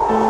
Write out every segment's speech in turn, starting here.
Assalamualaikum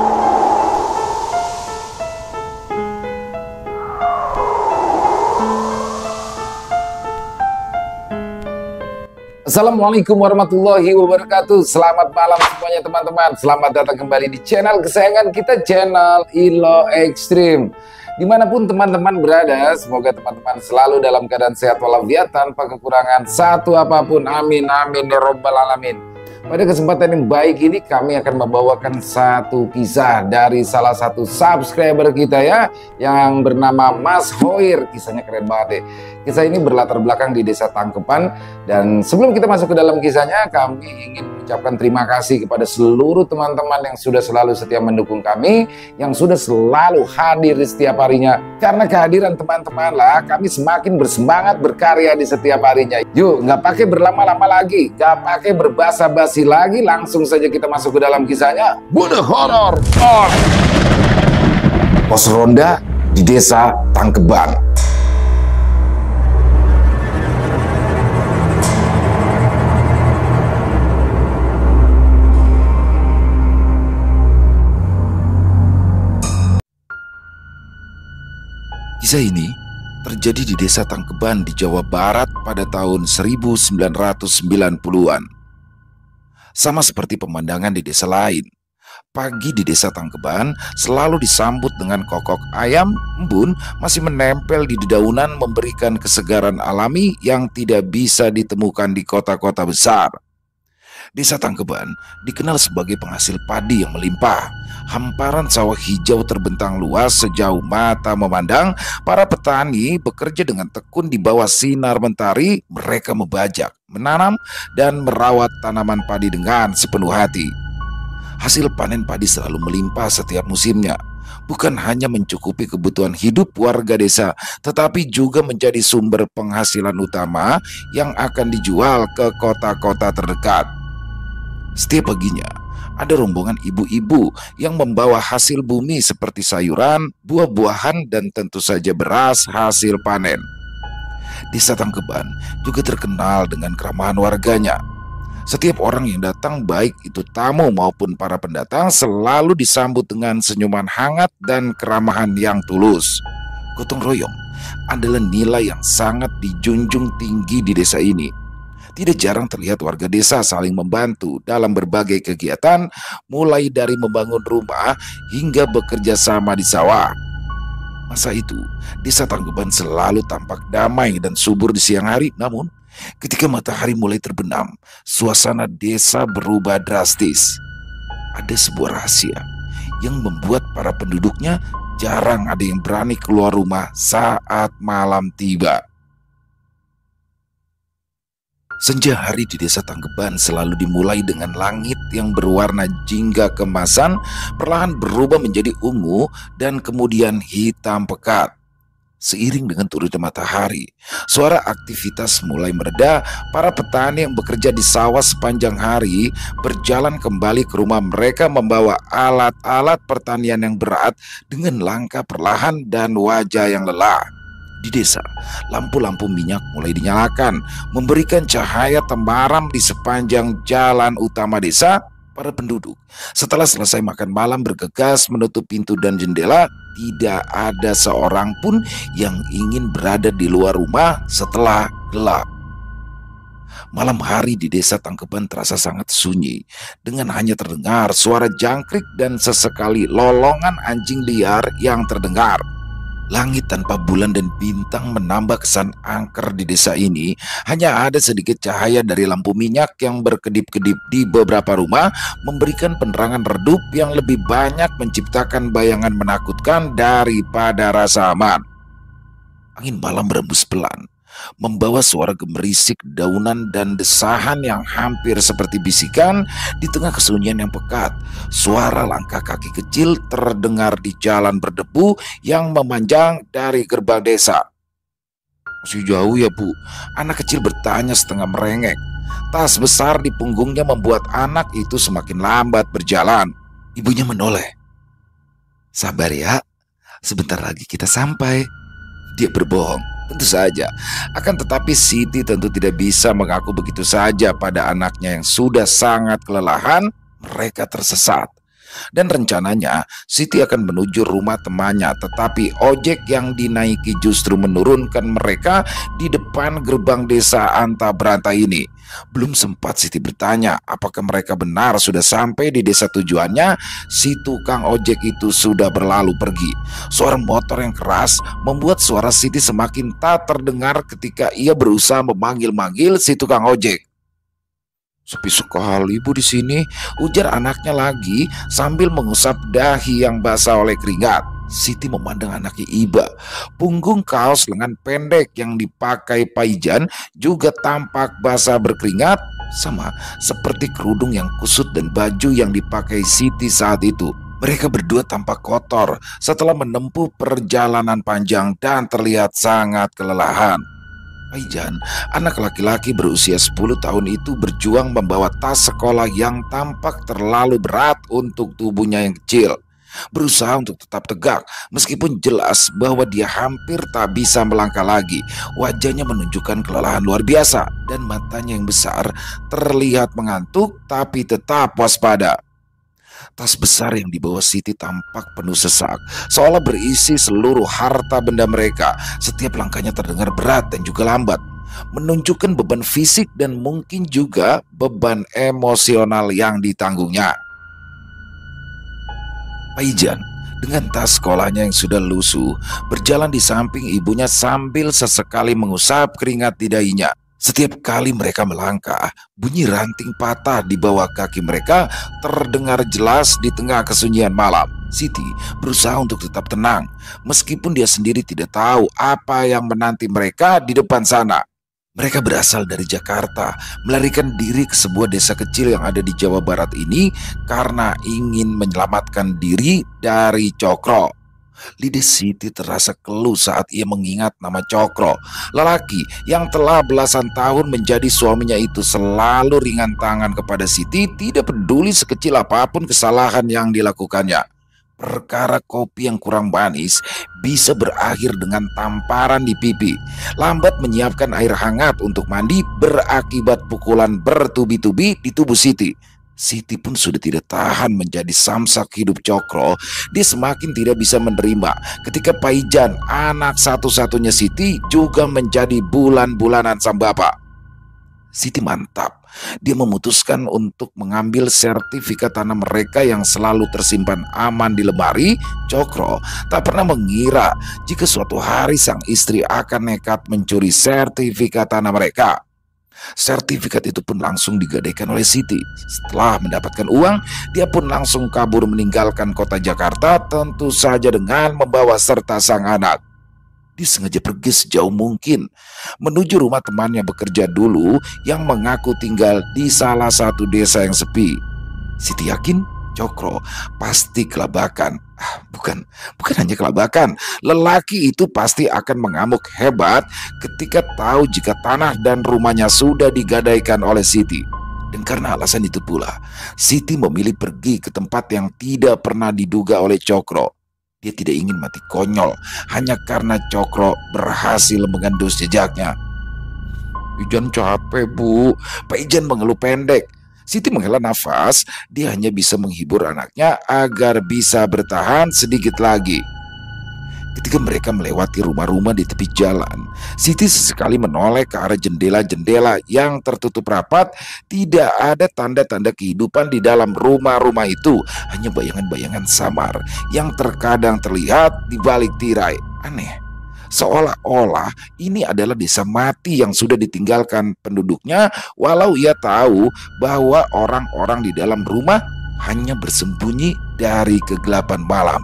warahmatullahi wabarakatuh. Selamat malam semuanya teman-teman. Selamat datang kembali di channel kesayangan kita, channel Ilo Extreme. Dimanapun teman-teman berada, semoga teman-teman selalu dalam keadaan sehat walafiat tanpa kekurangan satu apapun. Amin amin ya robbal alamin. Pada kesempatan yang baik ini kami akan membawakan satu kisah dari salah satu subscriber kita ya, yang bernama Mas Hoir. Kisahnya keren banget deh. Kisah ini berlatar belakang di Desa Tangkepan. Dan sebelum kita masuk ke dalam kisahnya, kami ingin mengucapkan terima kasih kepada seluruh teman-teman yang sudah selalu setia mendukung kami, yang sudah selalu hadir di setiap harinya. Karena kehadiran teman-teman lah kami semakin bersemangat berkarya di setiap harinya. Yuk, nggak pakai berlama-lama lagi, nggak pakai berbasa-basi lagi, langsung saja kita masuk ke dalam kisahnya. Bude horor on pos ronda di Desa Tangkepan. Kisah ini terjadi di Desa Tangkepan di Jawa Barat pada tahun 1990-an. Sama seperti pemandangan di desa lain, pagi di Desa Tangkepan selalu disambut dengan kokok ayam, embun masih menempel di dedaunan, memberikan kesegaran alami yang tidak bisa ditemukan di kota-kota besar. Desa Tangkepan dikenal sebagai penghasil padi yang melimpah. Hamparan sawah hijau terbentang luas sejauh mata memandang. Para petani bekerja dengan tekun di bawah sinar mentari. Mereka membajak, menanam, dan merawat tanaman padi dengan sepenuh hati. Hasil panen padi selalu melimpah setiap musimnya. Bukan hanya mencukupi kebutuhan hidup warga desa, tetapi juga menjadi sumber penghasilan utama yang akan dijual ke kota-kota terdekat. Setiap paginya, ada rombongan ibu-ibu yang membawa hasil bumi seperti sayuran, buah-buahan, dan tentu saja beras hasil panen. Desa Tangkepan juga terkenal dengan keramahan warganya. Setiap orang yang datang, baik itu tamu maupun para pendatang, selalu disambut dengan senyuman hangat dan keramahan yang tulus. Gotong royong adalah nilai yang sangat dijunjung tinggi di desa ini. Tidak jarang terlihat warga desa saling membantu dalam berbagai kegiatan, mulai dari membangun rumah hingga bekerja sama di sawah. Masa itu, Desa Tangkepan selalu tampak damai dan subur di siang hari. Namun, ketika matahari mulai terbenam, suasana desa berubah drastis. Ada sebuah rahasia yang membuat para penduduknya jarang ada yang berani keluar rumah saat malam tiba. Senja hari di Desa Tangkepan selalu dimulai dengan langit yang berwarna jingga keemasan, perlahan berubah menjadi ungu dan kemudian hitam pekat. Seiring dengan turunnya matahari, suara aktivitas mulai mereda. Para petani yang bekerja di sawah sepanjang hari berjalan kembali ke rumah mereka membawa alat-alat pertanian yang berat dengan langkah perlahan dan wajah yang lelah. Di desa, lampu-lampu minyak mulai dinyalakan, memberikan cahaya temaram di sepanjang jalan utama desa. Para penduduk setelah selesai makan malam bergegas menutup pintu dan jendela. Tidak ada seorang pun yang ingin berada di luar rumah setelah gelap. Malam hari di Desa Tangkepan terasa sangat sunyi, dengan hanya terdengar suara jangkrik dan sesekali lolongan anjing liar yang terdengar. Langit tanpa bulan dan bintang menambah kesan angker di desa ini. Hanya ada sedikit cahaya dari lampu minyak yang berkedip-kedip di beberapa rumah, memberikan penerangan redup yang lebih banyak menciptakan bayangan menakutkan daripada rasa aman. Angin malam berembus pelan, membawa suara gemerisik daunan dan desahan yang hampir seperti bisikan. Di tengah kesunyian yang pekat, suara langkah kaki kecil terdengar di jalan berdebu yang memanjang dari gerbang desa. "Masih jauh ya, Bu?" anak kecil bertanya setengah merengek. Tas besar di punggungnya membuat anak itu semakin lambat berjalan. Ibunya menoleh. "Sabar ya, sebentar lagi kita sampai." Dia berbohong, tentu saja. Akan tetapi Siti tentu tidak bisa mengaku begitu saja pada anaknya yang sudah sangat kelelahan. Mereka tersesat. Dan rencananya Siti akan menuju rumah temannya, tetapi ojek yang dinaiki justru menurunkan mereka di depan gerbang desa Anta Branta ini. Belum sempat Siti bertanya apakah mereka benar sudah sampai di desa tujuannya, si tukang ojek itu sudah berlalu pergi. Suara motor yang keras membuat suara Siti semakin tak terdengar ketika ia berusaha memanggil-manggil si tukang ojek. "Sepi sekali Bu di sini," ujar anaknya lagi sambil mengusap dahi yang basah oleh keringat. Siti memandang anaknya iba. Punggung kaos lengan pendek yang dipakai Paijan juga tampak basah berkeringat, sama seperti kerudung yang kusut dan baju yang dipakai Siti saat itu. Mereka berdua tampak kotor setelah menempuh perjalanan panjang dan terlihat sangat kelelahan. Paijan, anak laki-laki berusia 10 tahun itu berjuang membawa tas sekolah yang tampak terlalu berat untuk tubuhnya yang kecil. Berusaha untuk tetap tegak meskipun jelas bahwa dia hampir tak bisa melangkah lagi. Wajahnya menunjukkan kelelahan luar biasa dan matanya yang besar terlihat mengantuk tapi tetap waspada. Tas besar yang dibawa Siti tampak penuh sesak, seolah berisi seluruh harta benda mereka. Setiap langkahnya terdengar berat dan juga lambat, menunjukkan beban fisik dan mungkin juga beban emosional yang ditanggungnya. Paijan dengan tas sekolahnya yang sudah lusuh berjalan di samping ibunya sambil sesekali mengusap keringat di dahinya. Setiap kali mereka melangkah, bunyi ranting patah di bawah kaki mereka terdengar jelas di tengah kesunyian malam. Siti berusaha untuk tetap tenang, meskipun dia sendiri tidak tahu apa yang menanti mereka di depan sana. Mereka berasal dari Jakarta, melarikan diri ke sebuah desa kecil yang ada di Jawa Barat ini karena ingin menyelamatkan diri dari Cokro. Lidah Siti terasa keluh saat ia mengingat nama Cokro. Lelaki yang telah belasan tahun menjadi suaminya itu selalu ringan tangan kepada Siti, tidak peduli sekecil apapun kesalahan yang dilakukannya. Perkara kopi yang kurang manis bisa berakhir dengan tamparan di pipi. Lambat menyiapkan air hangat untuk mandi berakibat pukulan bertubi-tubi di tubuh Siti. Siti pun sudah tidak tahan menjadi samsak hidup Cokro. Dia semakin tidak bisa menerima ketika Paijan, anak satu-satunya Siti, juga menjadi bulan-bulanan sang bapak. Siti mantap. Dia memutuskan untuk mengambil sertifikat tanah mereka yang selalu tersimpan aman di lemari. Cokro tak pernah mengira jika suatu hari sang istri akan nekat mencuri sertifikat tanah mereka. Sertifikat itu pun langsung digadaikan oleh Siti. Setelah mendapatkan uang, dia pun langsung kabur meninggalkan kota Jakarta, tentu saja dengan membawa serta sang anak. Dia sengaja pergi sejauh mungkin menuju rumah temannya bekerja dulu yang mengaku tinggal di salah satu desa yang sepi. Siti yakin Cokro pasti kelabakan. Bukan hanya kelabakan. Lelaki itu pasti akan mengamuk hebat ketika tahu jika tanah dan rumahnya sudah digadaikan oleh Siti. Dan karena alasan itu pula, Siti memilih pergi ke tempat yang tidak pernah diduga oleh Cokro. Dia tidak ingin mati konyol hanya karena Cokro berhasil mengendus jejaknya. "Ijan capek Bu," Paijan mengeluh pendek. Siti menghela nafas, dia hanya bisa menghibur anaknya agar bisa bertahan sedikit lagi. Ketika mereka melewati rumah-rumah di tepi jalan, Siti sesekali menoleh ke arah jendela-jendela yang tertutup rapat. Tidak ada tanda-tanda kehidupan di dalam rumah-rumah itu, hanya bayangan-bayangan samar yang terkadang terlihat di balik tirai. Aneh, seolah-olah ini adalah desa mati yang sudah ditinggalkan penduduknya, walau ia tahu bahwa orang-orang di dalam rumah hanya bersembunyi dari kegelapan malam.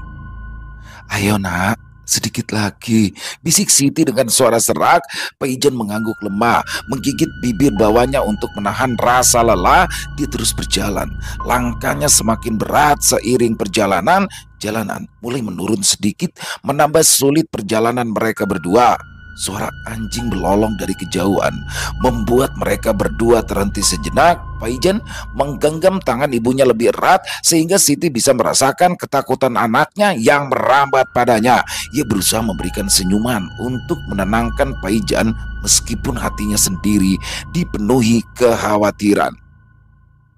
"Ayo nak, sedikit lagi," bisik Siti dengan suara serak. Paijan mengangguk lemah, menggigit bibir bawahnya untuk menahan rasa lelah. Dia terus berjalan. Langkahnya semakin berat seiring perjalanan. Jalanan mulai menurun sedikit, menambah sulit perjalanan mereka berdua. Suara anjing melolong dari kejauhan membuat mereka berdua terhenti sejenak. Paijan menggenggam tangan ibunya lebih erat sehingga Siti bisa merasakan ketakutan anaknya yang merambat padanya. Ia berusaha memberikan senyuman untuk menenangkan Paijan meskipun hatinya sendiri dipenuhi kekhawatiran.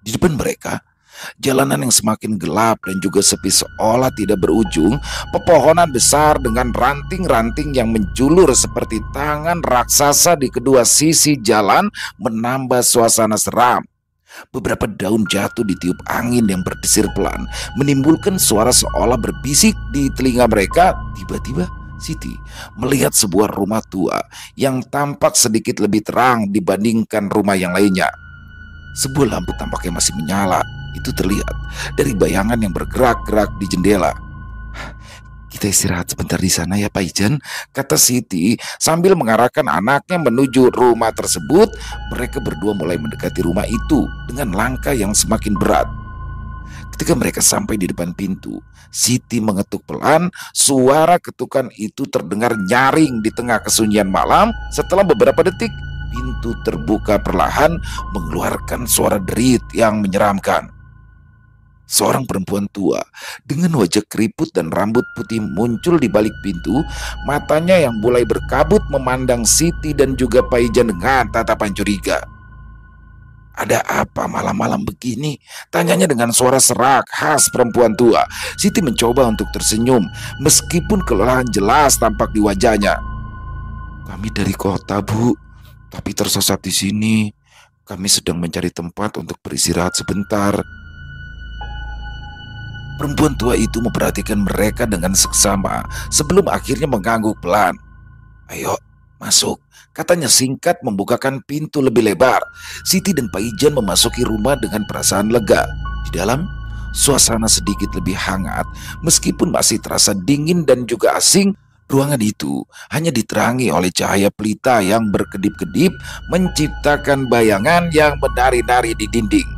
Di depan mereka, Jalanan yang semakin gelap dan juga sepi seolah tidak berujung. Pepohonan besar dengan ranting-ranting yang menjulur seperti tangan raksasa di kedua sisi jalan menambah suasana seram. Beberapa daun jatuh ditiup angin yang berdesir pelan, menimbulkan suara seolah berbisik di telinga mereka. Tiba-tiba Siti melihat sebuah rumah tua yang tampak sedikit lebih terang dibandingkan rumah yang lainnya. Sebuah lampu tampaknya masih menyala. Itu terlihat dari bayangan yang bergerak-gerak di jendela. "Kita istirahat sebentar di sana ya Pak Ijan," kata Siti sambil mengarahkan anaknya menuju rumah tersebut. Mereka berdua mulai mendekati rumah itu dengan langkah yang semakin berat. Ketika mereka sampai di depan pintu, Siti mengetuk pelan. Suara ketukan itu terdengar nyaring di tengah kesunyian malam. Setelah beberapa detik, pintu terbuka perlahan mengeluarkan suara derit yang menyeramkan. Seorang perempuan tua dengan wajah keriput dan rambut putih muncul di balik pintu. Matanya yang mulai berkabut memandang Siti dan juga Paijan dengan tatapan curiga. "Ada apa malam-malam begini?" tanyanya dengan suara serak khas perempuan tua. Siti mencoba untuk tersenyum meskipun kelelahan jelas tampak di wajahnya. "Kami dari kota, Bu, tapi tersesat di sini. Kami sedang mencari tempat untuk beristirahat sebentar." Perempuan tua itu memperhatikan mereka dengan seksama sebelum akhirnya mengangguk pelan. "Ayo, masuk," katanya singkat membukakan pintu lebih lebar. Siti dan Pak Ijan memasuki rumah dengan perasaan lega. Di dalam, suasana sedikit lebih hangat meskipun masih terasa dingin dan juga asing. Ruangan itu hanya diterangi oleh cahaya pelita yang berkedip-kedip menciptakan bayangan yang menari-nari di dinding.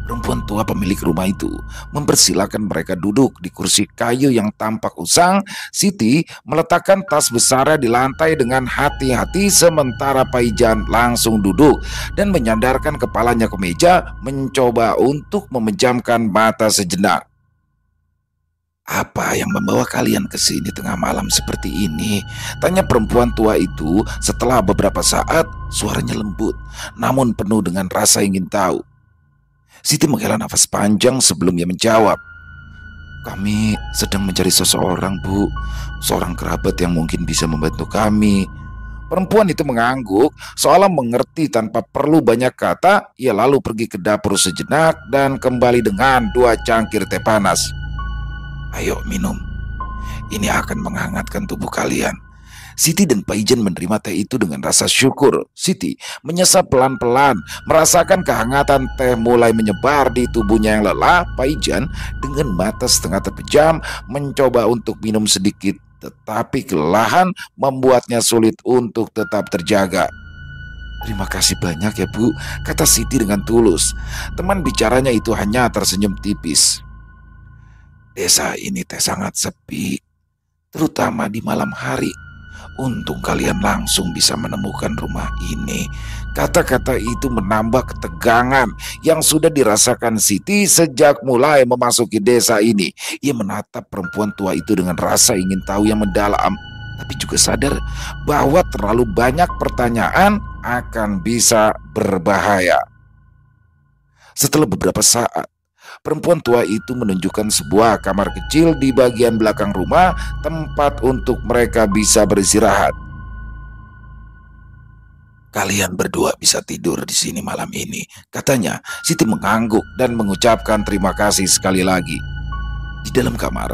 Perempuan tua pemilik rumah itu mempersilahkan mereka duduk di kursi kayu yang tampak usang. Siti meletakkan tas besarnya di lantai dengan hati-hati sementara Paijan langsung duduk dan menyandarkan kepalanya ke meja mencoba untuk memejamkan mata sejenak. "Apa yang membawa kalian ke sini tengah malam seperti ini?" tanya perempuan tua itu setelah beberapa saat. Suaranya lembut namun penuh dengan rasa ingin tahu. Siti menghela nafas panjang sebelum ia menjawab. "Kami sedang mencari seseorang, Bu. Seorang kerabat yang mungkin bisa membantu kami." Perempuan itu mengangguk seolah mengerti tanpa perlu banyak kata. Ia lalu pergi ke dapur sejenak dan kembali dengan 2 cangkir teh panas. "Ayo minum. Ini akan menghangatkan tubuh kalian." Siti dan Paijan menerima teh itu dengan rasa syukur. Siti menyesap pelan-pelan, merasakan kehangatan teh mulai menyebar di tubuhnya yang lelah. Paijan dengan mata setengah terpejam mencoba untuk minum sedikit, tetapi kelelahan membuatnya sulit untuk tetap terjaga. "Terima kasih banyak ya Bu," kata Siti dengan tulus. Teman bicaranya itu hanya tersenyum tipis. "Desa ini teh sangat sepi, terutama di malam hari. Untung kalian langsung bisa menemukan rumah ini." Kata-kata itu menambah ketegangan yang sudah dirasakan Siti sejak mulai memasuki desa ini. Ia menatap perempuan tua itu dengan rasa ingin tahu yang mendalam, tapi juga sadar bahwa terlalu banyak pertanyaan akan bisa berbahaya. Setelah beberapa saat, perempuan tua itu menunjukkan sebuah kamar kecil di bagian belakang rumah, tempat untuk mereka bisa beristirahat. "Kalian berdua bisa tidur di sini malam ini," katanya. Siti mengangguk dan mengucapkan terima kasih sekali lagi. Di dalam kamar,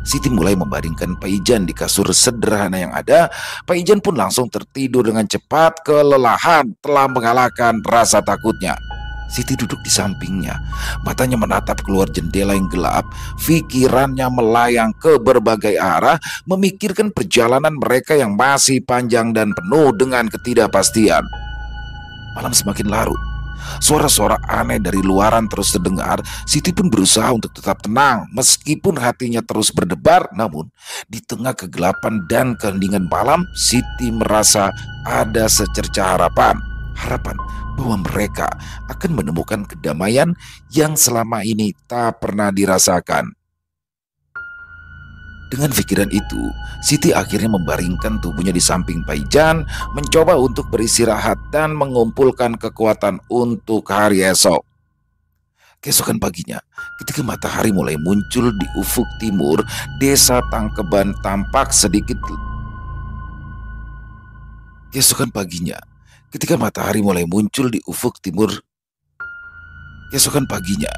Siti mulai membaringkan Paijan di kasur sederhana yang ada. Paijan pun langsung tertidur dengan cepat. Kelelahan telah mengalahkan rasa takutnya. Siti duduk di sampingnya, matanya menatap keluar jendela yang gelap. Pikirannya melayang ke berbagai arah, memikirkan perjalanan mereka yang masih panjang dan penuh dengan ketidakpastian. Malam semakin larut. Suara-suara aneh dari luaran terus terdengar. Siti pun berusaha untuk tetap tenang meskipun hatinya terus berdebar. Namun di tengah kegelapan dan keheningan malam, Siti merasa ada secercah harapan. Harapan bahwa mereka akan menemukan kedamaian yang selama ini tak pernah dirasakan. Dengan pikiran itu, Siti akhirnya membaringkan tubuhnya di samping Paijan, mencoba untuk beristirahat dan mengumpulkan kekuatan untuk hari esok. Keesokan paginya, ketika matahari mulai muncul di ufuk timur, desa Tangkeban tampak sedikit. Keesokan paginya, ketika matahari mulai muncul di ufuk timur, Keesokan paginya,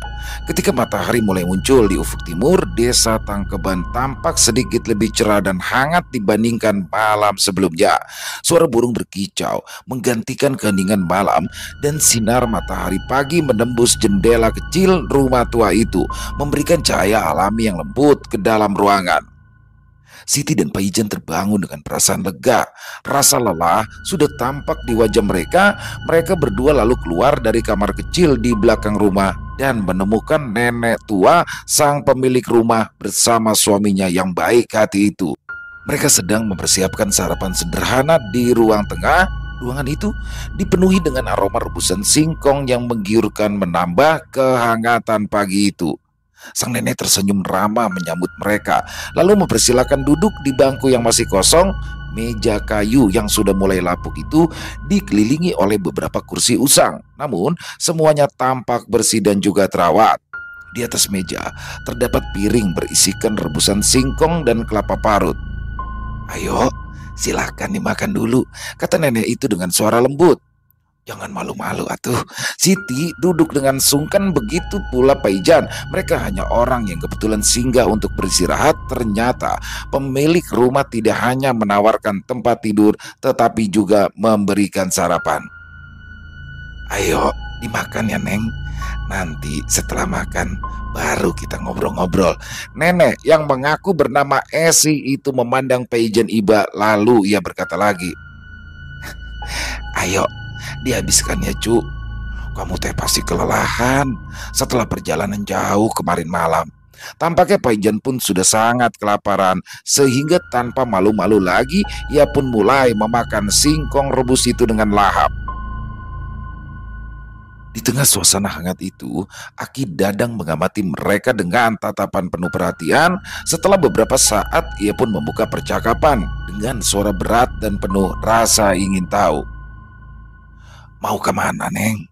ketika matahari mulai muncul di ufuk timur, desa Tangkeban tampak sedikit lebih cerah dan hangat dibandingkan malam sebelumnya. Suara burung berkicau menggantikan keheningan malam dan sinar matahari pagi menembus jendela kecil rumah tua itu, memberikan cahaya alami yang lembut ke dalam ruangan. Siti dan Paijan terbangun dengan perasaan lega. Rasa lelah sudah tampak di wajah mereka. Mereka berdua lalu keluar dari kamar kecil di belakang rumah dan menemukan nenek tua sang pemilik rumah bersama suaminya yang baik hati itu. Mereka sedang mempersiapkan sarapan sederhana di ruang tengah. Ruangan itu dipenuhi dengan aroma rebusan singkong yang menggiurkan, menambah kehangatan pagi itu. Sang nenek tersenyum ramah menyambut mereka, lalu mempersilahkan duduk di bangku yang masih kosong. Meja kayu yang sudah mulai lapuk itu dikelilingi oleh beberapa kursi usang, namun semuanya tampak bersih dan juga terawat. Di atas meja terdapat piring berisikan rebusan singkong dan kelapa parut. "Ayo, silakan dimakan dulu," kata nenek itu dengan suara lembut. "Jangan malu-malu atuh." Siti duduk dengan sungkan, begitu pula Paijan. Mereka hanya orang yang kebetulan singgah untuk beristirahat. Ternyata pemilik rumah tidak hanya menawarkan tempat tidur, tetapi juga memberikan sarapan. "Ayo dimakan ya Neng. Nanti setelah makan baru kita ngobrol-ngobrol." Nenek yang mengaku bernama Esi itu memandang Paijan iba, lalu ia berkata lagi, "Ayo dihabiskan ya cu. Kamu teh pasti kelelahan setelah perjalanan jauh kemarin malam." Tampaknya Paijan pun sudah sangat kelaparan, sehingga tanpa malu-malu lagi ia pun mulai memakan singkong rebus itu dengan lahap. Di tengah suasana hangat itu, Aki Dadang mengamati mereka dengan tatapan penuh perhatian. Setelah beberapa saat, ia pun membuka percakapan dengan suara berat dan penuh rasa ingin tahu. "Mau kemana, Neng?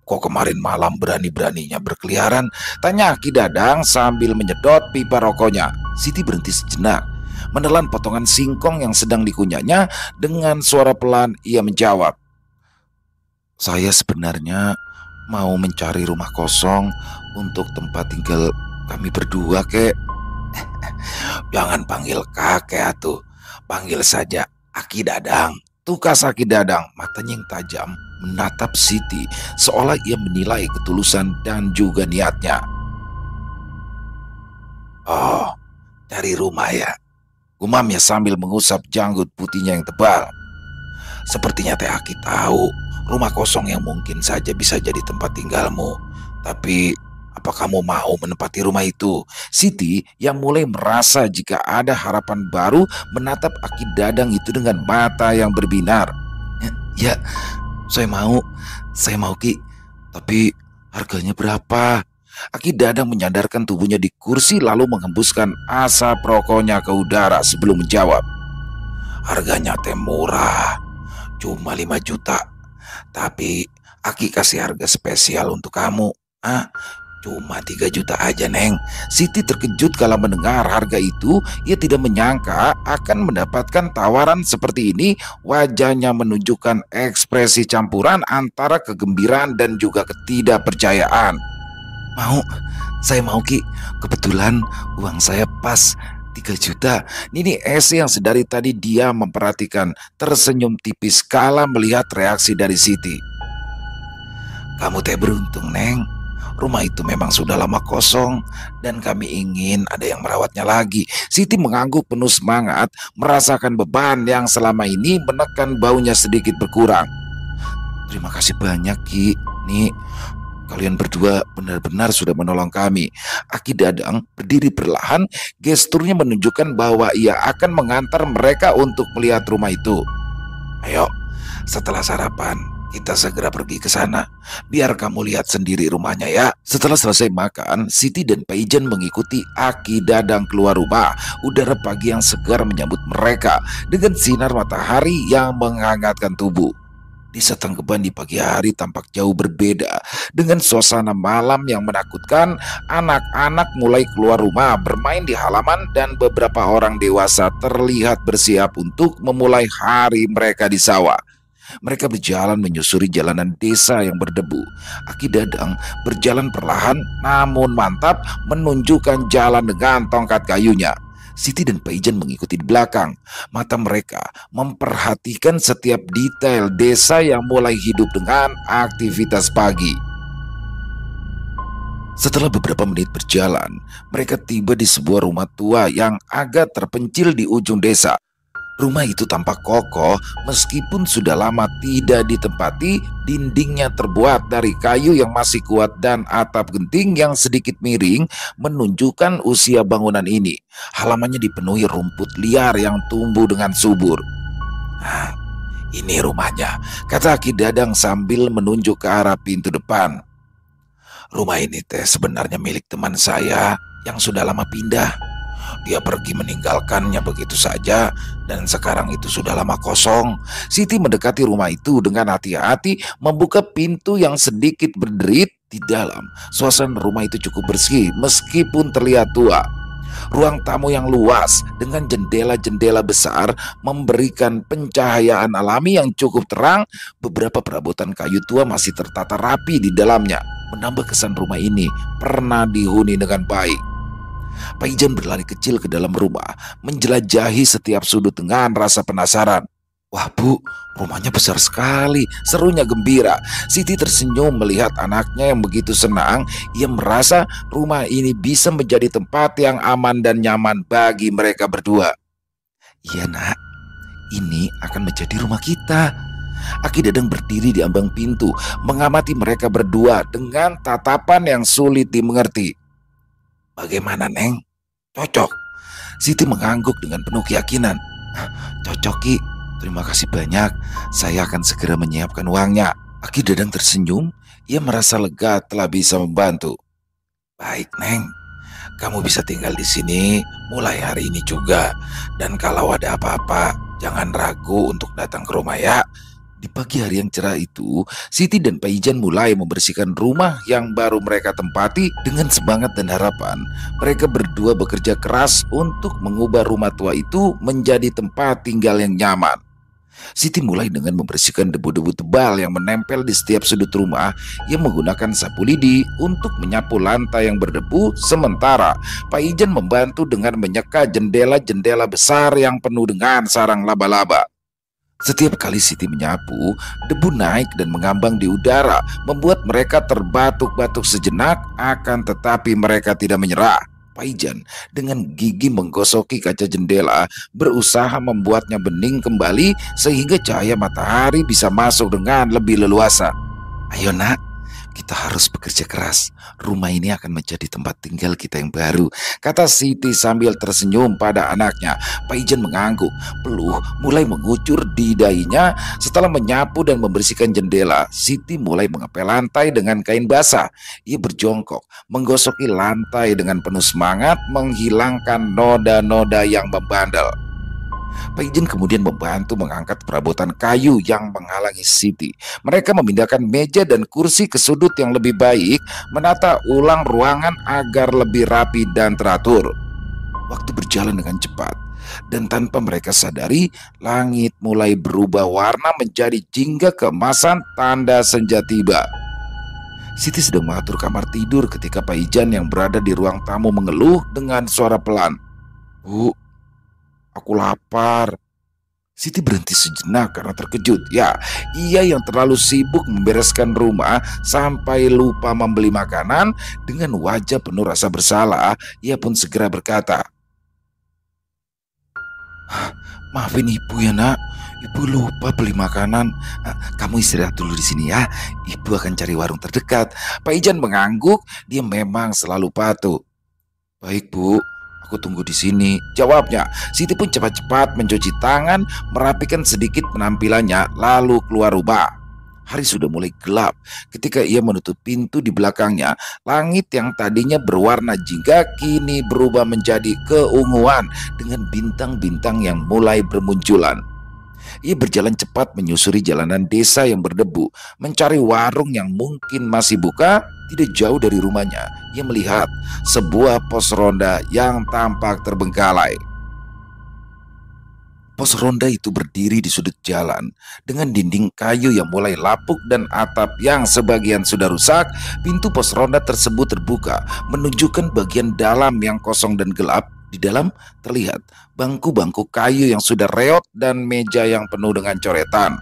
Kok kemarin malam berani-beraninya berkeliaran?" tanya Aki Dadang sambil menyedot pipa rokoknya. Siti berhenti sejenak, menelan potongan singkong yang sedang dikunyahnya. Dengan suara pelan ia menjawab, "Saya sebenarnya mau mencari rumah kosong untuk tempat tinggal kami berdua, kek." "Jangan panggil kakek atuh, panggil saja Aki Dadang," tukas Aki Dadang. Matanya yang tajam menatap Siti seolah ia menilai ketulusan dan juga niatnya. "Oh, cari rumah ya," gumamnya sambil mengusap janggut putihnya yang tebal. "Sepertinya Teh Aki tahu rumah kosong yang mungkin saja bisa jadi tempat tinggalmu. Tapi apa kamu mau menempati rumah itu?" Siti yang mulai merasa jika ada harapan baru menatap Aki Dadang itu dengan mata yang berbinar. Ya, saya mau Ki. Tapi harganya berapa?" Aki Dadang menyandarkan tubuhnya di kursi lalu menghembuskan asap rokoknya ke udara sebelum menjawab. "Harganya teh murah, cuma 5 juta. Tapi Aki kasih harga spesial untuk kamu. Cuma 3 juta aja, Neng." Siti terkejut kala mendengar harga itu. Ia tidak menyangka akan mendapatkan tawaran seperti ini. Wajahnya menunjukkan ekspresi campuran antara kegembiraan dan juga ketidakpercayaan. Saya mau Ki. Kebetulan uang saya pas 3 juta. Nini Esi yang sedari tadi dia memperhatikan tersenyum tipis kala melihat reaksi dari Siti. "Kamu teh beruntung, Neng. Rumah itu memang sudah lama kosong dan kami ingin ada yang merawatnya lagi." Siti mengangguk penuh semangat, merasakan beban yang selama ini menekan baunya sedikit berkurang. "Terima kasih banyak Ki. Nih, kalian berdua benar-benar sudah menolong kami." Aki Dadang berdiri perlahan, gesturnya menunjukkan bahwa ia akan mengantar mereka untuk melihat rumah itu. "Ayo, setelah sarapan kita segera pergi ke sana. Biar kamu lihat sendiri rumahnya ya." Setelah selesai makan, Siti dan Paijan mengikuti Aki Dadang keluar rumah. Udara pagi yang segar menyambut mereka dengan sinar matahari yang menghangatkan tubuh. Desa Tanggeban di pagi hari tampak jauh berbeda. Dengan suasana malam yang menakutkan, anak-anak mulai keluar rumah bermain di halaman dan beberapa orang dewasa terlihat bersiap untuk memulai hari mereka di sawah. Mereka berjalan menyusuri jalanan desa yang berdebu. Aki Dadang berjalan perlahan namun mantap menunjukkan jalan dengan tongkat kayunya. Siti dan Pak Ijan mengikuti di belakang. Mata mereka memperhatikan setiap detail desa yang mulai hidup dengan aktivitas pagi. Setelah beberapa menit berjalan, mereka tiba di sebuah rumah tua yang agak terpencil di ujung desa. Rumah itu tampak kokoh meskipun sudah lama tidak ditempati. Dindingnya terbuat dari kayu yang masih kuat dan atap genting yang sedikit miring menunjukkan usia bangunan ini. Halamannya dipenuhi rumput liar yang tumbuh dengan subur. "Ah, ini rumahnya," kata Aki Dadang sambil menunjuk ke arah pintu depan. "Rumah ini teh sebenarnya milik teman saya yang sudah lama pindah. Dia pergi meninggalkannya begitu saja dan sekarang itu sudah lama kosong." Siti mendekati rumah itu dengan hati-hati, membuka pintu yang sedikit berderit. Di dalam, suasana rumah itu cukup bersih meskipun terlihat tua. Ruang tamu yang luas dengan jendela-jendela besar memberikan pencahayaan alami yang cukup terang. Beberapa perabotan kayu tua masih tertata rapi di dalamnya, menambah kesan rumah ini pernah dihuni dengan baik. Pak Ijan berlari kecil ke dalam rumah, menjelajahi setiap sudut dengan rasa penasaran. "Wah Bu, rumahnya besar sekali," serunya gembira. Siti tersenyum melihat anaknya yang begitu senang. Ia merasa rumah ini bisa menjadi tempat yang aman dan nyaman bagi mereka berdua. "Iya nak, ini akan menjadi rumah kita." Aki Dadang berdiri di ambang pintu, mengamati mereka berdua dengan tatapan yang sulit dimengerti. "Bagaimana Neng? Cocok?" Siti mengangguk dengan penuh keyakinan. "Cocok Ki, terima kasih banyak. Saya akan segera menyiapkan uangnya." Aki Dadang tersenyum. Ia merasa lega telah bisa membantu. "Baik Neng, kamu bisa tinggal di sini mulai hari ini juga. Dan kalau ada apa-apa, jangan ragu untuk datang ke rumah ya." Di pagi hari yang cerah itu, Siti dan Pak Ijan mulai membersihkan rumah yang baru mereka tempati. Dengan semangat dan harapan, mereka berdua bekerja keras untuk mengubah rumah tua itu menjadi tempat tinggal yang nyaman. Siti mulai dengan membersihkan debu-debu tebal yang menempel di setiap sudut rumah. Ia menggunakan sapu lidi untuk menyapu lantai yang berdebu, sementara Pak Ijan membantu dengan menyeka jendela-jendela besar yang penuh dengan sarang laba-laba. Setiap kali Siti menyapu, debu naik dan mengambang di udara, membuat mereka terbatuk-batuk sejenak, akan tetapi mereka tidak menyerah. Pak Ijan dengan gigi menggosoki kaca jendela, berusaha membuatnya bening kembali sehingga cahaya matahari bisa masuk dengan lebih leluasa. "Ayo nak, kita harus bekerja keras. Rumah ini akan menjadi tempat tinggal kita yang baru," kata Siti sambil tersenyum pada anaknya. Pak Ijan mengangguk, peluh mulai mengucur di dahinya. Setelah menyapu dan membersihkan jendela, Siti mulai mengepel lantai dengan kain basah. Ia berjongkok, menggosoki lantai dengan penuh semangat, menghilangkan noda-noda yang membandel. Pak Ijan kemudian membantu mengangkat perabotan kayu yang menghalangi Siti. Mereka memindahkan meja dan kursi ke sudut yang lebih baik, menata ulang ruangan agar lebih rapi dan teratur. Waktu berjalan dengan cepat, dan tanpa mereka sadari, langit mulai berubah warna menjadi jingga keemasan, tanda senja tiba. Siti sedang mengatur kamar tidur ketika Pak Ijan yang berada di ruang tamu mengeluh dengan suara pelan. "Bu, aku lapar." Siti berhenti sejenak karena terkejut. Ya, ia yang terlalu sibuk membereskan rumah sampai lupa membeli makanan. Dengan wajah penuh rasa bersalah, ia pun segera berkata, "Maafin ibu ya nak, ibu lupa beli makanan. Kamu istirahat dulu di sini ya, ibu akan cari warung terdekat." Pak Ijan mengangguk, dia memang selalu patuh. "Baik Bu, aku tunggu di sini," jawabnya. Siti pun cepat-cepat mencuci tangan, merapikan sedikit penampilannya, lalu keluar rumah. Hari sudah mulai gelap ketika ia menutup pintu di belakangnya. Langit yang tadinya berwarna jingga kini berubah menjadi keunguan dengan bintang-bintang yang mulai bermunculan. Ia berjalan cepat menyusuri jalanan desa yang berdebu, mencari warung yang mungkin masih buka. Tidak jauh dari rumahnya, ia melihat sebuah pos ronda yang tampak terbengkalai. Pos ronda itu berdiri di sudut jalan dengan dinding kayu yang mulai lapuk dan atap yang sebagian sudah rusak. Pintu pos ronda tersebut terbuka, menunjukkan bagian dalam yang kosong dan gelap. Di dalam terlihat bangku-bangku kayu yang sudah reot dan meja yang penuh dengan coretan.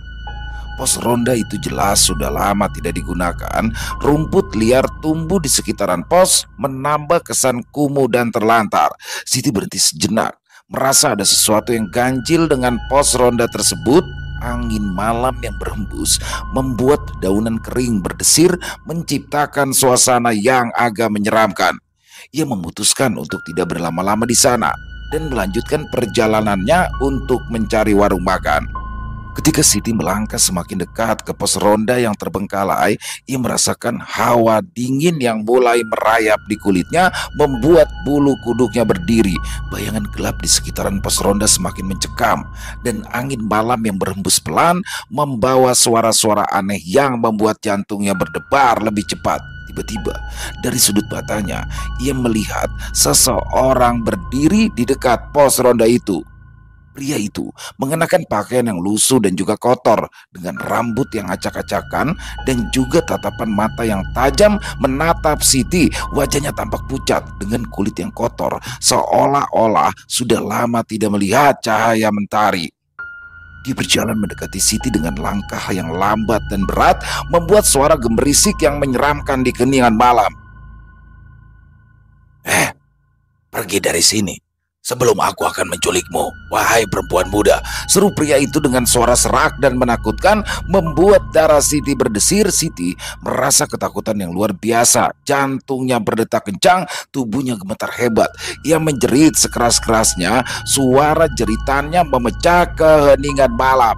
Pos ronda itu jelas sudah lama tidak digunakan. Rumput liar tumbuh di sekitaran pos, menambah kesan kumuh dan terlantar. Siti berhenti sejenak, merasa ada sesuatu yang ganjil dengan pos ronda tersebut. Angin malam yang berhembus membuat dedaunan kering berdesir, menciptakan suasana yang agak menyeramkan. Ia memutuskan untuk tidak berlama-lama di sana dan melanjutkan perjalanannya untuk mencari warung makan. Ketika Siti melangkah semakin dekat ke pos ronda yang terbengkalai, ia merasakan hawa dingin yang mulai merayap di kulitnya, membuat bulu kuduknya berdiri. Bayangan gelap di sekitaran pos ronda semakin mencekam, dan angin malam yang berhembus pelan membawa suara-suara aneh yang membuat jantungnya berdebar lebih cepat. Tiba-tiba, dari sudut matanya, ia melihat seseorang berdiri di dekat pos ronda itu. Pria itu mengenakan pakaian yang lusuh dan juga kotor, dengan rambut yang acak-acakan dan juga tatapan mata yang tajam menatap Siti. Wajahnya tampak pucat dengan kulit yang kotor, seolah-olah sudah lama tidak melihat cahaya mentari. Dia berjalan mendekati Siti dengan langkah yang lambat dan berat, membuat suara gemerisik yang menyeramkan di keningan malam. Pergi dari sini sebelum aku akan menculikmu, wahai perempuan muda," seru pria itu dengan suara serak dan menakutkan, membuat darah Siti berdesir. Siti merasa ketakutan yang luar biasa. Jantungnya berdetak kencang, tubuhnya gemetar hebat. Ia menjerit sekeras-kerasnya, suara jeritannya memecah keheningan malam.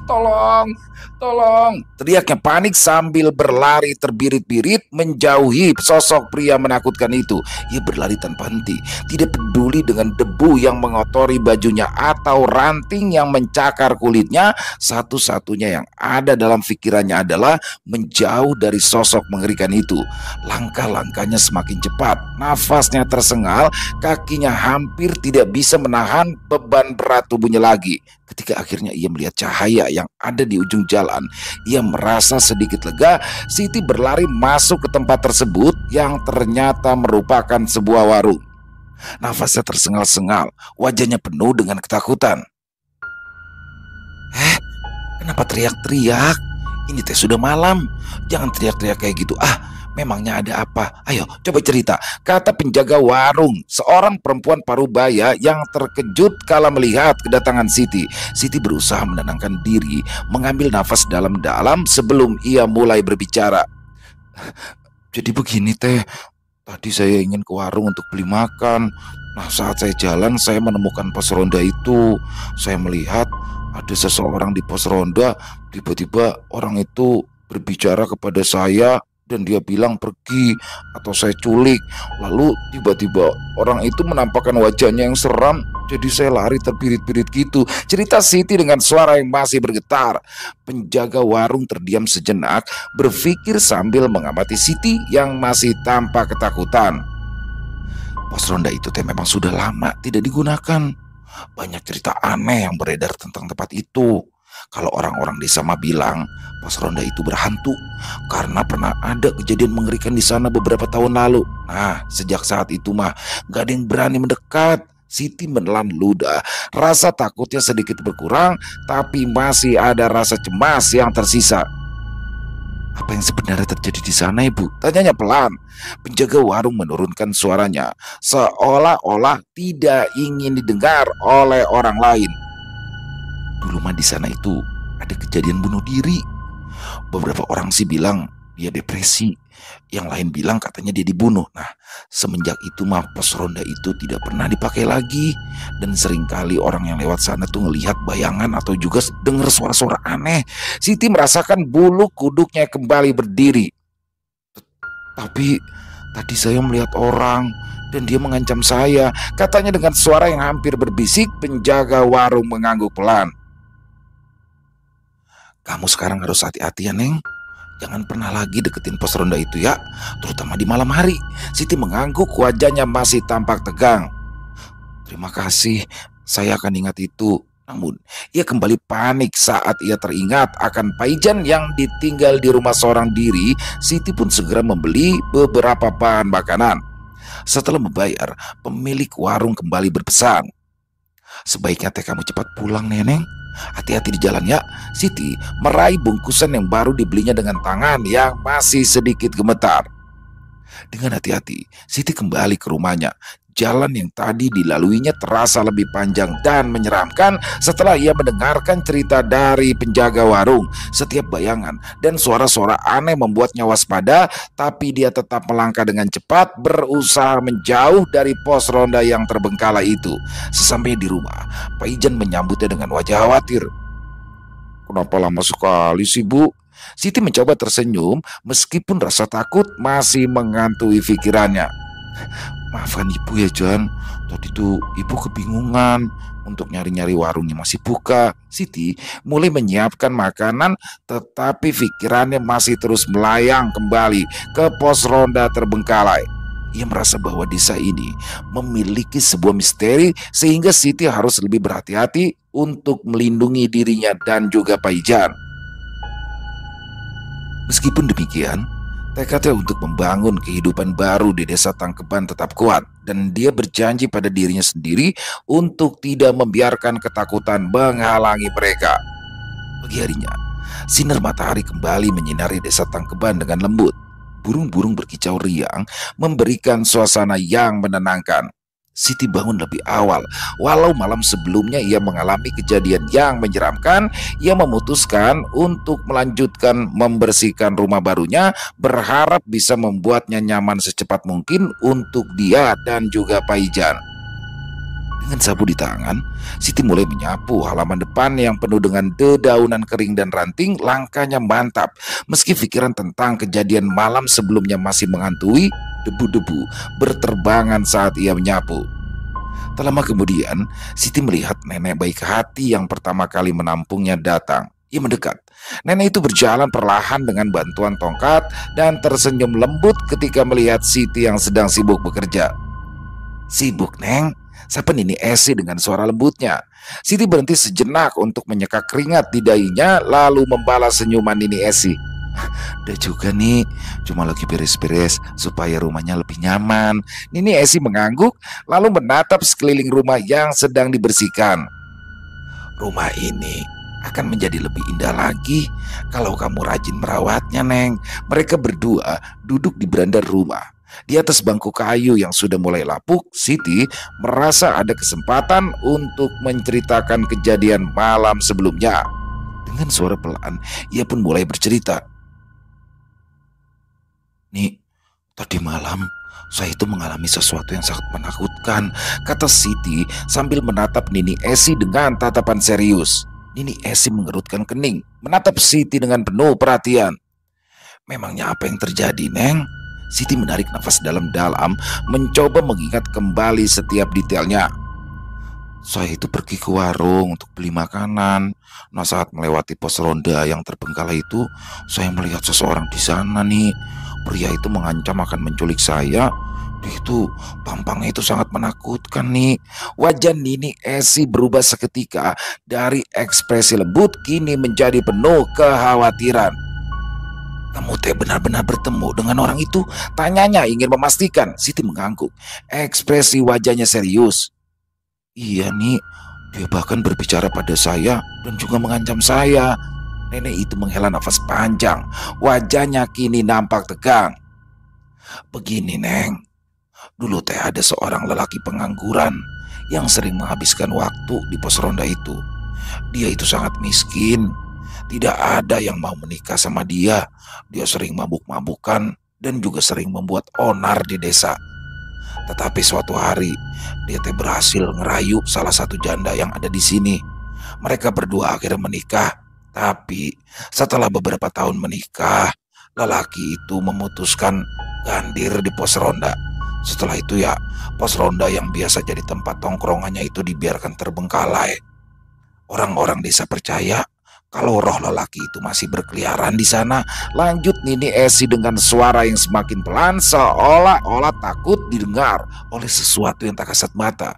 "Tolong, tolong!" teriaknya panik sambil berlari terbirit-birit menjauhi sosok pria menakutkan itu. Ia berlari tanpa henti, tidak peduli dengan debu yang mengotori bajunya atau ranting yang mencakar kulitnya. Satu-satunya yang ada dalam pikirannya adalah menjauh dari sosok mengerikan itu. Langkah-langkahnya semakin cepat, nafasnya tersengal, kakinya hampir tidak bisa menahan beban berat tubuhnya lagi. Ketika akhirnya ia melihat cahaya yang ada di ujung jalan, ia merasa sedikit lega. Siti berlari masuk ke tempat tersebut yang ternyata merupakan sebuah warung. Nafasnya tersengal-sengal, wajahnya penuh dengan ketakutan. Kenapa teriak-teriak? Ini teh sudah malam. Jangan teriak-teriak kayak gitu. Memangnya ada apa? Ayo, coba cerita," kata penjaga warung, seorang perempuan parubaya yang terkejut kala melihat kedatangan Siti. Siti berusaha menenangkan diri, mengambil nafas dalam-dalam sebelum ia mulai berbicara. "Jadi begini teh, tadi saya ingin ke warung untuk beli makan. Nah, saat saya jalan, saya menemukan pos ronda itu. Saya melihat ada seseorang di pos ronda. Tiba-tiba orang itu berbicara kepada saya dan dia bilang pergi atau saya culik. Lalu tiba-tiba orang itu menampakkan wajahnya yang seram. Jadi saya lari terbirit-birit gitu," cerita Siti dengan suara yang masih bergetar. Penjaga warung terdiam sejenak, berpikir sambil mengamati Siti yang masih tampak ketakutan. Pos ronda itu memang sudah lama tidak digunakan. Banyak cerita aneh yang beredar tentang tempat itu. Kalau orang-orang desa mah bilang pos ronda itu berhantu karena pernah ada kejadian mengerikan di sana beberapa tahun lalu. Nah, sejak saat itu mah gak ada yang berani mendekat. Siti menelan ludah. Rasa takutnya sedikit berkurang, tapi masih ada rasa cemas yang tersisa. "Apa yang sebenarnya terjadi di sana, Ibu?" tanyanya pelan. Penjaga warung menurunkan suaranya, seolah-olah tidak ingin didengar oleh orang lain. "Dulu mah di sana itu ada kejadian bunuh diri. Beberapa orang sih bilang dia depresi, yang lain bilang katanya dia dibunuh. Nah, semenjak itu mah pos ronda itu tidak pernah dipakai lagi, dan seringkali orang yang lewat sana tuh ngelihat bayangan atau juga dengar suara-suara aneh." Siti merasakan bulu kuduknya kembali berdiri. "Tapi tadi saya melihat orang dan dia mengancam saya," katanya dengan suara yang hampir berbisik. Penjaga warung mengangguk pelan. Kamu sekarang harus hati-hati ya, Neng. Jangan pernah lagi deketin pos ronda itu ya, terutama di malam hari. Siti mengangguk, wajahnya masih tampak tegang. Terima kasih, saya akan ingat itu. Namun, ia kembali panik saat ia teringat akan Paijan yang ditinggal di rumah seorang diri. Siti pun segera membeli beberapa bahan makanan. Setelah membayar, pemilik warung kembali berpesan, "Sebaiknya teh kamu cepat pulang, Neneng. Hati-hati di jalan ya." Siti meraih bungkusan yang baru dibelinya dengan tangan yang masih sedikit gemetar. Dengan hati-hati, Siti kembali ke rumahnya. Jalan yang tadi dilaluinya terasa lebih panjang dan menyeramkan setelah ia mendengarkan cerita dari penjaga warung. Setiap bayangan dan suara-suara aneh membuatnya waspada, tapi dia tetap melangkah dengan cepat, berusaha menjauh dari pos ronda yang terbengkalai itu. Sesampainya di rumah, Pak Ijan menyambutnya dengan wajah khawatir. "Kenapa lama sekali sih, Bu?" Siti mencoba tersenyum meskipun rasa takut masih menghantui pikirannya. "Maafkan ibu ya, John. Tadi tuh ibu kebingungan untuk nyari-nyari warung yang masih buka." Siti mulai menyiapkan makanan, tetapi pikirannya masih terus melayang kembali ke pos ronda terbengkalai. Ia merasa bahwa desa ini memiliki sebuah misteri sehingga Siti harus lebih berhati-hati untuk melindungi dirinya dan juga Paijan. Meskipun demikian, tekadnya untuk membangun kehidupan baru di desa Tangkeban tetap kuat, dan dia berjanji pada dirinya sendiri untuk tidak membiarkan ketakutan menghalangi mereka. Pagi harinya, sinar matahari kembali menyinari desa Tangkeban dengan lembut. Burung-burung berkicau riang memberikan suasana yang menenangkan. Siti bangun lebih awal. Walau malam sebelumnya ia mengalami kejadian yang menyeramkan, ia memutuskan untuk melanjutkan membersihkan rumah barunya, berharap bisa membuatnya nyaman secepat mungkin untuk dia dan juga Paijan. Dengan sapu di tangan, Siti mulai menyapu halaman depan yang penuh dengan dedaunan kering dan ranting. Langkahnya mantap, meski pikiran tentang kejadian malam sebelumnya masih menghantui. Debu-debu berterbangan saat ia menyapu. Tak lama kemudian, Siti melihat nenek baik hati yang pertama kali menampungnya datang. Ia mendekat. Nenek itu berjalan perlahan dengan bantuan tongkat dan tersenyum lembut ketika melihat Siti yang sedang sibuk bekerja. "Sibuk, Neng?" sapa Nini Esi dengan suara lembutnya. Siti berhenti sejenak untuk menyeka keringat di dahinya, lalu membalas senyuman Nini Esi. "Udah juga nih, cuma lagi beres-beres supaya rumahnya lebih nyaman." Nini Esi mengangguk lalu menatap sekeliling rumah yang sedang dibersihkan. "Rumah ini akan menjadi lebih indah lagi kalau kamu rajin merawatnya, Neng." Mereka berdua duduk di beranda rumah. Di atas bangku kayu yang sudah mulai lapuk, Siti merasa ada kesempatan untuk menceritakan kejadian malam sebelumnya. Dengan suara pelan, ia pun mulai bercerita. "Nih, tadi malam saya itu mengalami sesuatu yang sangat menakutkan," kata Siti sambil menatap Nini Esi dengan tatapan serius. Nini Esi mengerutkan kening, menatap Siti dengan penuh perhatian. "Memangnya apa yang terjadi, Neng?" Siti menarik nafas dalam-dalam, mencoba mengingat kembali setiap detailnya. "Saya itu pergi ke warung untuk beli makanan. Nah, saat melewati pos ronda yang terbengkalai itu, saya melihat seseorang di sana nih. Pria itu mengancam akan menculik saya. Itu tampangnya itu sangat menakutkan nih." Wajah Nini Esi berubah seketika, dari ekspresi lembut kini menjadi penuh kekhawatiran. "Kamu teh benar-benar bertemu dengan orang itu?" tanyanya ingin memastikan. Siti mengangguk, ekspresi wajahnya serius. "Iya nih, dia bahkan berbicara pada saya dan juga mengancam saya." Nenek itu menghela nafas panjang, wajahnya kini nampak tegang. "Begini, Neng, dulu teh ada seorang lelaki pengangguran yang sering menghabiskan waktu di pos ronda itu. Dia itu sangat miskin, tidak ada yang mau menikah sama dia. Dia sering mabuk-mabukan dan juga sering membuat onar di desa. Tetapi suatu hari dia teh berhasil ngerayu salah satu janda yang ada di sini. Mereka berdua akhirnya menikah. Tapi setelah beberapa tahun menikah, lelaki itu memutuskan gandir di pos ronda. Setelah itu ya, pos ronda yang biasa jadi tempat tongkrongannya itu dibiarkan terbengkalai. Orang-orang desa percaya Kalau roh lelaki itu masih berkeliaran di sana, lanjut Nini Esi dengan suara yang semakin pelan seolah-olah takut didengar oleh sesuatu yang tak kasat mata.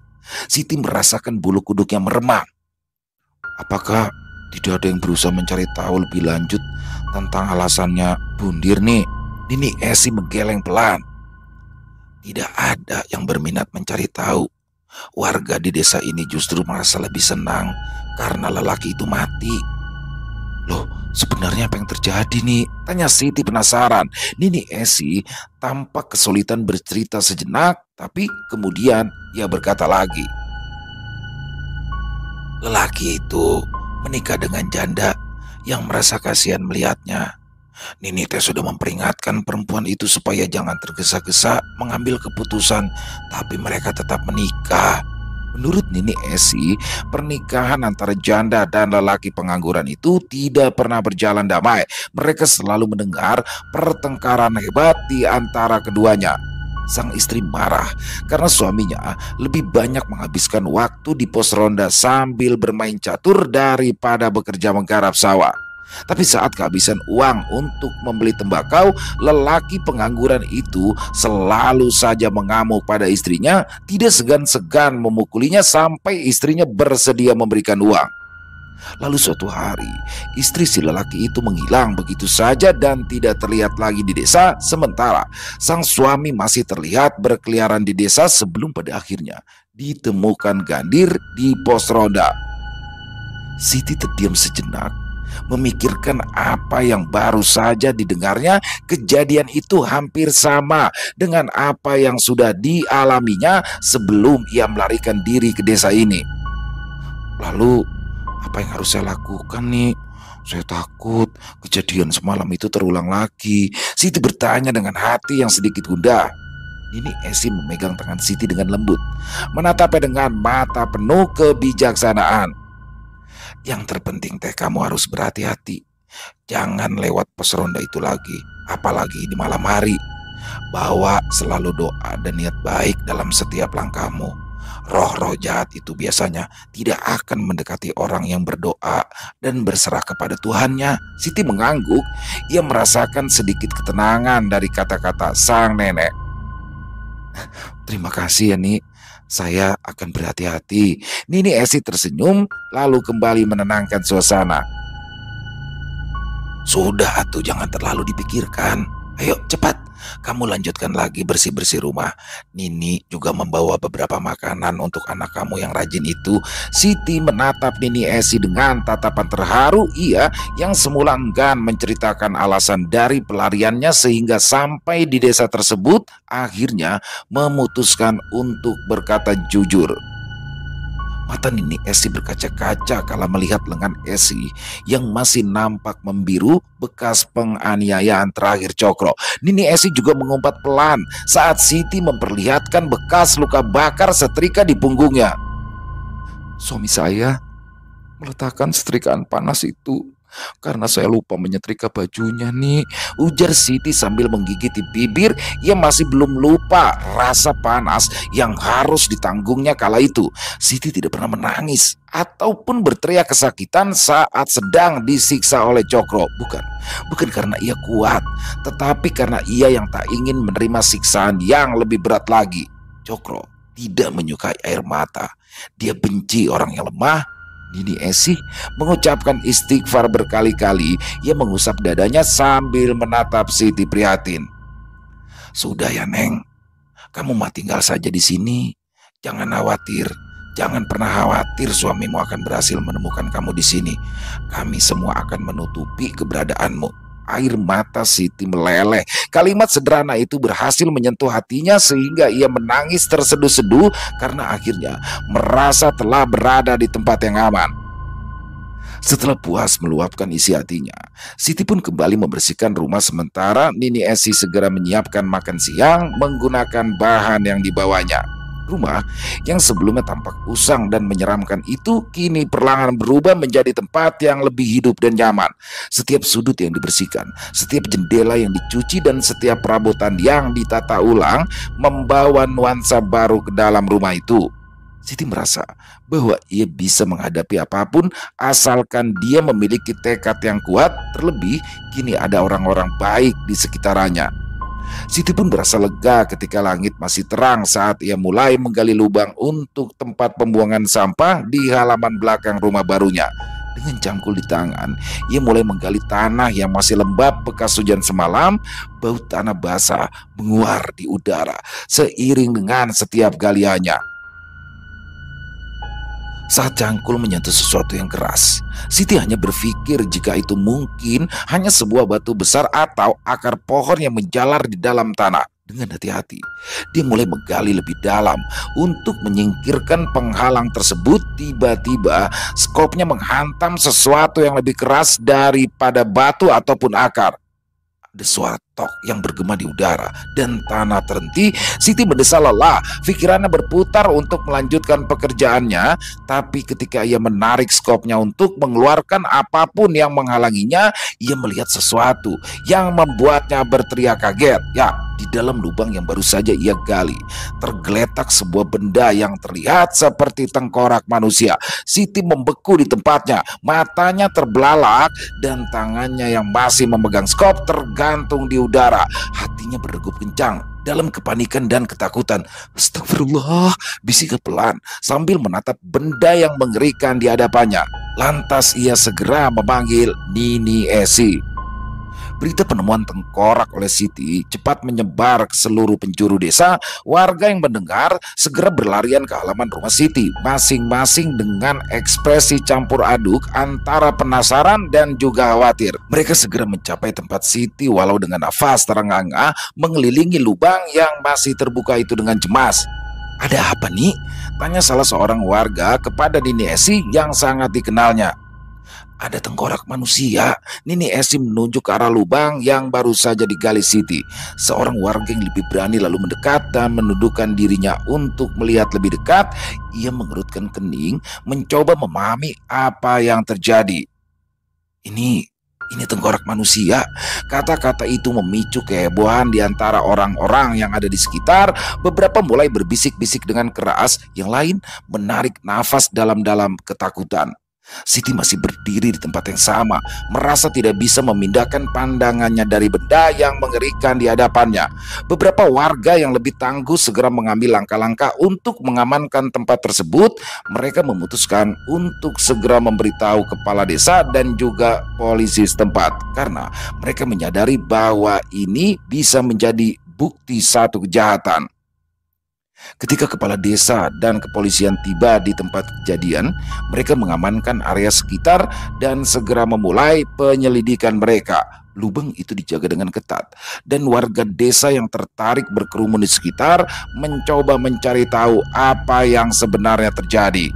Siti merasakan bulu kuduknya meremang. Apakah tidak ada yang berusaha mencari tahu lebih lanjut tentang alasannya Bundir nih? Nini Esi menggeleng pelan. Tidak ada yang berminat mencari tahu. Warga di desa ini justru merasa lebih senang karena lelaki itu mati. Loh, sebenarnya apa yang terjadi nih? Tanya Siti penasaran. Nini Esi tampak kesulitan bercerita sejenak, tapi kemudian ia berkata lagi. Lelaki itu menikah dengan janda yang merasa kasihan melihatnya. Nini teh sudah memperingatkan perempuan itu supaya jangan tergesa-gesa mengambil keputusan, tapi mereka tetap menikah. Menurut Nini Esi, pernikahan antara janda dan lelaki pengangguran itu tidak pernah berjalan damai. Mereka selalu mendengar pertengkaran hebat di antara keduanya. Sang istri marah karena suaminya lebih banyak menghabiskan waktu di pos ronda sambil bermain catur daripada bekerja menggarap sawah. Tapi saat kehabisan uang untuk membeli tembakau, lelaki pengangguran itu selalu saja mengamuk pada istrinya, tidak segan-segan memukulinya sampai istrinya bersedia memberikan uang. Lalu suatu hari, istri si lelaki itu menghilang begitu saja dan tidak terlihat lagi di desa, sementara sang suami masih terlihat berkeliaran di desa sebelum pada akhirnya ditemukan Gandir di pos ronda. Siti terdiam sejenak, memikirkan apa yang baru saja didengarnya. Kejadian itu hampir sama dengan apa yang sudah dialaminya sebelum ia melarikan diri ke desa ini. Lalu apa yang harus saya lakukan nih? Saya takut kejadian semalam itu terulang lagi. Siti bertanya dengan hati yang sedikit gundah. Nini Esi memegang tangan Siti dengan lembut, menatapnya dengan mata penuh kebijaksanaan. Yang terpenting teh kamu harus berhati-hati. Jangan lewat pos ronda itu lagi, apalagi di malam hari. Bawa selalu doa dan niat baik dalam setiap langkahmu. Roh-roh jahat itu biasanya tidak akan mendekati orang yang berdoa dan berserah kepada Tuhannya. Siti mengangguk. Ia merasakan sedikit ketenangan dari kata-kata sang nenek. Terima kasih ya Nik. Saya akan berhati-hati. Nini Esi tersenyum lalu kembali menenangkan suasana. Sudah atuh, jangan terlalu dipikirkan. Ayo cepat, kamu lanjutkan lagi bersih-bersih rumah. Nini juga membawa beberapa makanan untuk anak kamu yang rajin itu. Siti menatap Nini Esi dengan tatapan terharu. Ia yang semula enggan menceritakan alasan dari pelariannya sehingga sampai di desa tersebut akhirnya memutuskan untuk berkata jujur. Mata Nini Esi berkaca-kaca kala melihat lengan Esi yang masih nampak membiru bekas penganiayaan terakhir Cokro. Nini Esi juga mengumpat pelan saat Siti memperlihatkan bekas luka bakar setrika di punggungnya. Suami saya meletakkan setrikaan panas itu karena saya lupa menyetrika bajunya nih, ujar Siti sambil menggigiti bibir. Ia masih belum lupa rasa panas yang harus ditanggungnya kala itu. Siti tidak pernah menangis ataupun berteriak kesakitan saat sedang disiksa oleh Cokro. Bukan karena ia kuat, tetapi karena ia yang tak ingin menerima siksaan yang lebih berat lagi. Cokro tidak menyukai air mata. Dia benci orang yang lemah. Nini Esi mengucapkan istighfar berkali-kali. Ia mengusap dadanya sambil menatap Siti prihatin. Sudah ya Neng, kamu mah tinggal saja di sini. Jangan khawatir, jangan pernah khawatir suamimu akan berhasil menemukan kamu di sini. Kami semua akan menutupi keberadaanmu. Air mata Siti meleleh. Kalimat sederhana itu berhasil menyentuh hatinya sehingga ia menangis terseduh-seduh karena akhirnya merasa telah berada di tempat yang aman. Setelah puas meluapkan isi hatinya, Siti pun kembali membersihkan rumah sementara Nini Esi segera menyiapkan makan siang menggunakan bahan yang dibawanya. Rumah yang sebelumnya tampak usang dan menyeramkan itu kini perlahan berubah menjadi tempat yang lebih hidup dan nyaman. Setiap sudut yang dibersihkan, setiap jendela yang dicuci, dan setiap perabotan yang ditata ulang membawa nuansa baru ke dalam rumah itu. Siti merasa bahwa ia bisa menghadapi apapun asalkan dia memiliki tekad yang kuat, terlebih kini ada orang-orang baik di sekitarnya. Siti pun berasa lega ketika langit masih terang saat ia mulai menggali lubang untuk tempat pembuangan sampah di halaman belakang rumah barunya. Dengan cangkul di tangan, ia mulai menggali tanah yang masih lembab bekas hujan semalam. Bau tanah basah menguar di udara seiring dengan setiap galiannya. Saat cangkul menyentuh sesuatu yang keras, Siti hanya berpikir jika itu mungkin hanya sebuah batu besar atau akar pohon yang menjalar di dalam tanah. Dengan hati-hati, dia mulai menggali lebih dalam untuk menyingkirkan penghalang tersebut. Tiba-tiba, skopnya menghantam sesuatu yang lebih keras daripada batu ataupun akar. Ada suara tok yang bergema di udara dan tanah terhenti. Siti mendesah lelah, pikirannya berputar untuk melanjutkan pekerjaannya. Tapi ketika ia menarik skopnya untuk mengeluarkan apapun yang menghalanginya, ia melihat sesuatu yang membuatnya berteriak kaget. Ya, di dalam lubang yang baru saja ia gali, tergeletak sebuah benda yang terlihat seperti tengkorak manusia. Siti membeku di tempatnya, matanya terbelalak dan tangannya yang masih memegang skop tergantung di udara. Hatinya berdegup kencang dalam kepanikan dan ketakutan. Astagfirullah, bisiknya pelan sambil menatap benda yang mengerikan di hadapannya. Lantas ia segera memanggil Nini Esi. Berita penemuan tengkorak oleh Siti cepat menyebar ke seluruh penjuru desa. Warga yang mendengar segera berlarian ke halaman rumah Siti, masing-masing dengan ekspresi campur aduk antara penasaran dan juga khawatir. Mereka segera mencapai tempat Siti walau dengan nafas terengah-engah mengelilingi lubang yang masih terbuka itu dengan cemas. "Ada apa nih?" tanya salah seorang warga kepada Nini Esi yang sangat dikenalnya. "Ada tengkorak manusia." Nini Esi menunjuk ke arah lubang yang baru saja digali Siti. Seorang warga yang lebih berani lalu mendekat dan menundukkan dirinya untuk melihat lebih dekat. Ia mengerutkan kening, mencoba memahami apa yang terjadi. Ini tengkorak manusia. Kata-kata itu memicu kehebohan di antara orang-orang yang ada di sekitar. Beberapa mulai berbisik-bisik dengan keras, yang lain menarik nafas dalam-dalam ketakutan. Siti masih berdiri di tempat yang sama, merasa tidak bisa memindahkan pandangannya dari benda yang mengerikan di hadapannya. Beberapa warga yang lebih tangguh segera mengambil langkah-langkah untuk mengamankan tempat tersebut. Mereka memutuskan untuk segera memberitahu kepala desa dan juga polisi setempat, karena mereka menyadari bahwa ini bisa menjadi bukti satu kejahatan. Ketika kepala desa dan kepolisian tiba di tempat kejadian, mereka mengamankan area sekitar dan segera memulai penyelidikan mereka. Lubang itu dijaga dengan ketat, dan warga desa yang tertarik berkerumun di sekitar mencoba mencari tahu apa yang sebenarnya terjadi.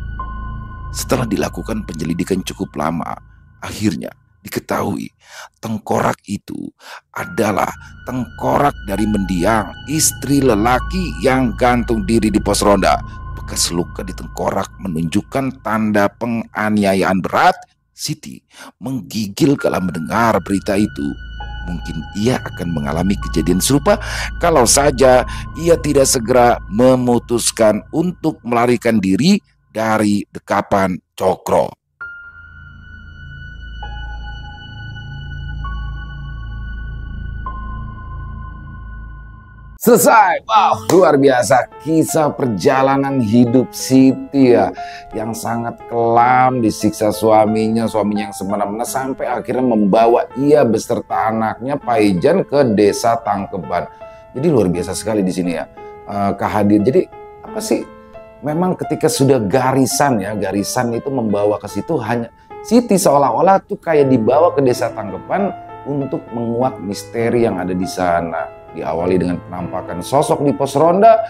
Setelah dilakukan penyelidikan cukup lama, akhirnya diketahui tengkorak itu adalah tengkorak dari mendiang, istri lelaki yang gantung diri di pos ronda. Bekas luka di tengkorak menunjukkan tanda penganiayaan berat. Siti menggigil kala mendengar berita itu. Mungkin ia akan mengalami kejadian serupa kalau saja ia tidak segera memutuskan untuk melarikan diri dari dekapan Cokro. Selesai. Wow, luar biasa kisah perjalanan hidup Siti ya, yang sangat kelam, disiksa suaminya yang semena-mena sampai akhirnya membawa ia beserta anaknya Paijan ke desa Tangkeban. Jadi luar biasa sekali di sini ya, kehadiran. Jadi apa sih? Memang ketika sudah garisan itu membawa ke situ, hanya Siti seolah-olah tuh kayak dibawa ke desa Tangkeban untuk menguak misteri yang ada di sana. Diawali dengan penampakan sosok di pos ronda,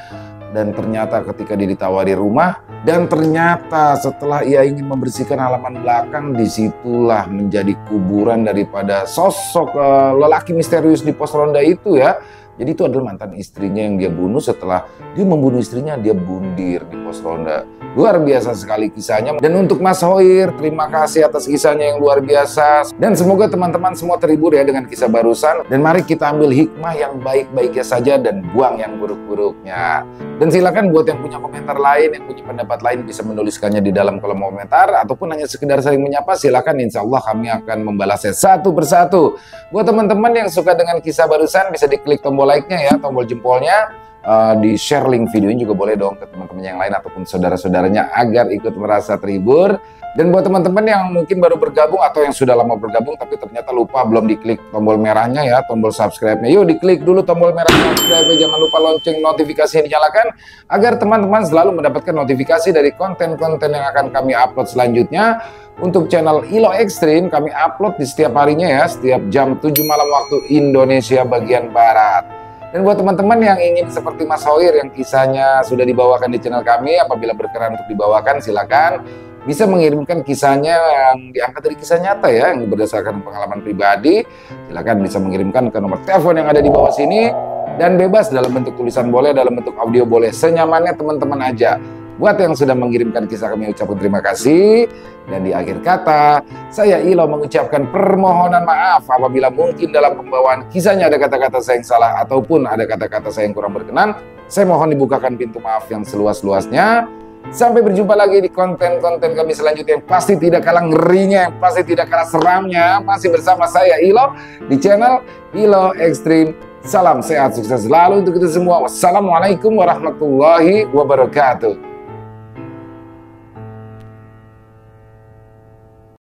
dan ternyata ketika dia ditawari rumah, dan ternyata setelah ia ingin membersihkan halaman belakang, disitulah menjadi kuburan daripada sosok lelaki misterius di pos ronda itu ya. Jadi itu adalah mantan istrinya yang dia bunuh. Setelah dia membunuh istrinya, dia bundir di pos ronda. Luar biasa sekali kisahnya. Dan untuk Mas Hoir, terima kasih atas kisahnya yang luar biasa. Dan semoga teman-teman semua terhibur ya dengan kisah barusan. Dan mari kita ambil hikmah yang baik-baiknya saja dan buang yang buruk-buruknya. Dan silakan buat yang punya komentar lain, yang punya pendapat lain bisa menuliskannya di dalam kolom komentar. Ataupun hanya sekedar saling menyapa, silakan, insya Allah kami akan membalasnya satu persatu. Buat teman-teman yang suka dengan kisah barusan, bisa diklik tombol like-nya ya, tombol jempolnya, di share link video ini juga boleh dong ke teman-teman yang lain ataupun saudara-saudaranya agar ikut merasa terhibur. Dan buat teman-teman yang mungkin baru bergabung atau yang sudah lama bergabung tapi ternyata lupa belum diklik tombol merahnya ya, tombol subscribe-nya, yuk diklik dulu tombol merah subscribe, jangan lupa lonceng notifikasinya dinyalakan agar teman-teman selalu mendapatkan notifikasi dari konten-konten yang akan kami upload selanjutnya. Untuk channel Ilo Extreme kami upload di setiap harinya ya, setiap jam 7 malam waktu Indonesia bagian Barat. Dan buat teman-teman yang ingin seperti Mas Hoir yang kisahnya sudah dibawakan di channel kami, apabila berkenan untuk dibawakan silakan bisa mengirimkan kisahnya yang diangkat dari kisah nyata ya, yang berdasarkan pengalaman pribadi. Silakan bisa mengirimkan ke nomor telepon yang ada di bawah sini, dan bebas dalam bentuk tulisan boleh, dalam bentuk audio boleh, senyamannya teman-teman aja. Buat yang sudah mengirimkan kisah kami ucapkan terima kasih. Dan di akhir kata, saya Ilo mengucapkan permohonan maaf apabila mungkin dalam pembawaan kisahnya ada kata-kata saya yang salah ataupun ada kata-kata saya yang kurang berkenan. Saya mohon dibukakan pintu maaf yang seluas-luasnya. Sampai berjumpa lagi di konten-konten kami selanjutnya yang pasti tidak kalah ngerinya, yang pasti tidak kalah seramnya. Masih bersama saya Ilo di channel Ilo Extreme. Salam sehat, sukses selalu untuk kita semua. Wassalamualaikum warahmatullahi wabarakatuh.